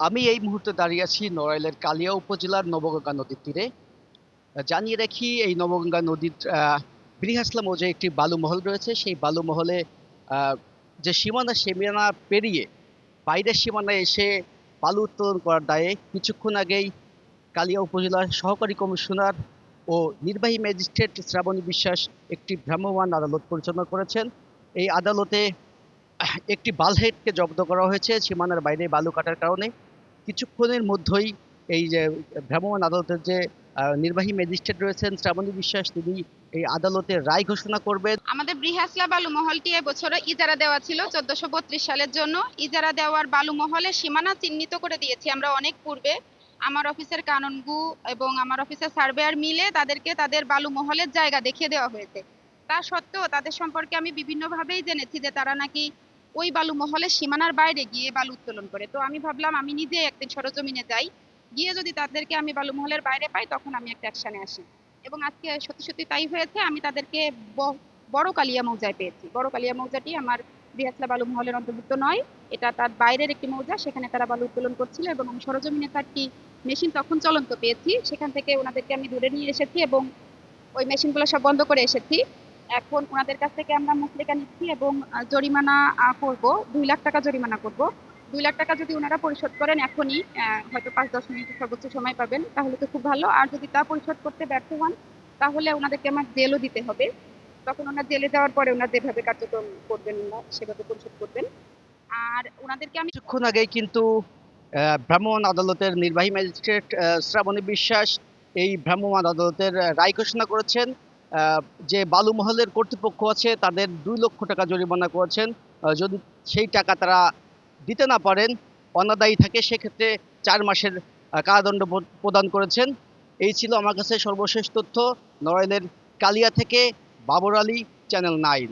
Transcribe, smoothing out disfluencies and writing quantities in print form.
আমি এই মুহূর্তে দাঁড়িয়ে আছি নড়াইলের কালিয়া উপজেলার নবগঙ্গা নদীর তীরে। জানিয়ে রাখি এই নবগঙ্গা নদীর বৃহাসলা মৌজায় একটি বালুমহল রয়েছে। সেই বালুমহলে আহ, যে সীমানা পেরিয়ে বাইরের সীমানায় এসে বালু উত্তোলন করার দায়ে কিছুক্ষণ আগেই কালিয়া উপজেলার সহকারী কমিশনার ও নির্বাহী ম্যাজিস্ট্রেট শ্রাবণী বিশ্বাস একটি ভ্রাম্যমাণ আদালত পরিচালনা করেছেন। এই আদালতে একটি বালহেডকে জব্দ করা হয়েছে সীমানার বাইরে বালু কাটার কারণে। কিছুক্ষণের মধ্যেই এই যে ভ্রাম্যমাণ আদালতের যে নির্বাহী ম্যাজিস্ট্রেট রয়েছেন শ্রাবণী বিশ্বাস, তিনি এই আদালতের রায় ঘোষণা করবেন। আমাদের বৃহাসলা বালু মহলটি এবছরে ইজারা দেওয়া ছিল 1432 সালের জন্য। ইজারা দেওয়ার বালু মহলের সীমানা চিহ্নিত করে দিয়েছি আমরা অনেক পূর্বে। আমার অফিসের কানুনগু এবং আমার অফিসের সার্ভেয়ার মিলে তাদেরকে তাদের বালু মহলের জায়গা দেখিয়ে দেওয়া হয়েছে। তা সত্ত্বেও তাদের সম্পর্কে আমি বিভিন্নভাবেই জেনেছি যে তারা নাকি ওই বালু মহলের সীমানার বাইরে গিয়ে বালু উত্তোলন করে। তো আমি ভাবলাম আমি নিজে একদিন সরেজমিনে যাই, গিয়ে যদি তাদেরকে আমি বালু মহলের বাইরে পাই তখন আমি একটা অ্যাকশনে আসি। এবং আজকে সত্যি সত্যি তাই হয়েছে। আমি তাদেরকে বড় কালিয়া মৌজায় পেয়েছি। বড় কালিয়া মৌজাটি আমার বৃহস্পলা বালু মহলের অন্তর্ভুক্ত নয়, এটা তার বাইরের একটি মৌজা। সেখানে তারা বালু উত্তোলন করছিল এবং আমি সরজমিনে চারটি মেশিন তখন চলন্ত পেয়েছি। সেখান থেকে ওনাদেরকে আমি ধরে নিয়ে এসেছি এবং ওই মেশিনগুলো সব বন্ধ করে এসেছি। এখন ওনাদের কাছ থেকে আমরা মুচলেকা নিচ্ছি এবং জরিমানা করব। 2 লাখ টাকা জরিমানা করব। 2 লাখ টাকা যদি ওনারা পরিশোধ করেন এখনই, হয়তো 5-10 মিনিট সর্বোচ্চ সময় পাবেন, তাহলে তো খুব ভালো। আর যদি তা পরিশোধ করতে ব্যর্থ হন তাহলে ওনাদেরকে আমার জেলও দিতে হবে। তখন ওনার জেলে যাওয়ার পরে ওনার যেভাবে কার্যক্রম করবেন ওনারা সেভাবে পরিশোধ করবেন। আর ওনাদেরকে আমি কিছুক্ষণ আগেই কিন্তু ভ্রাম্যমাণ আদালতের নির্বাহী ম্যাজিস্ট্রেট শ্রাবণী বিশ্বাস এই ভ্রাম্যমাণ আদালতের রায় ঘোষণা করেছেন। যে বালুমহলের কর্তৃপক্ষ আছে তাদের 2 লক্ষ টাকা জরিমানা করেছেন। যদি সেই টাকা তারা দিতে না পারেন, অনাদায়ী থাকে, সেক্ষেত্রে 4 মাসের কারাদণ্ড প্রদান করেছেন। এই ছিল আমার কাছে সর্বশেষ তথ্য। নড়াইলের কালিয়া থেকে বাবর আলী, চ্যানেল 9।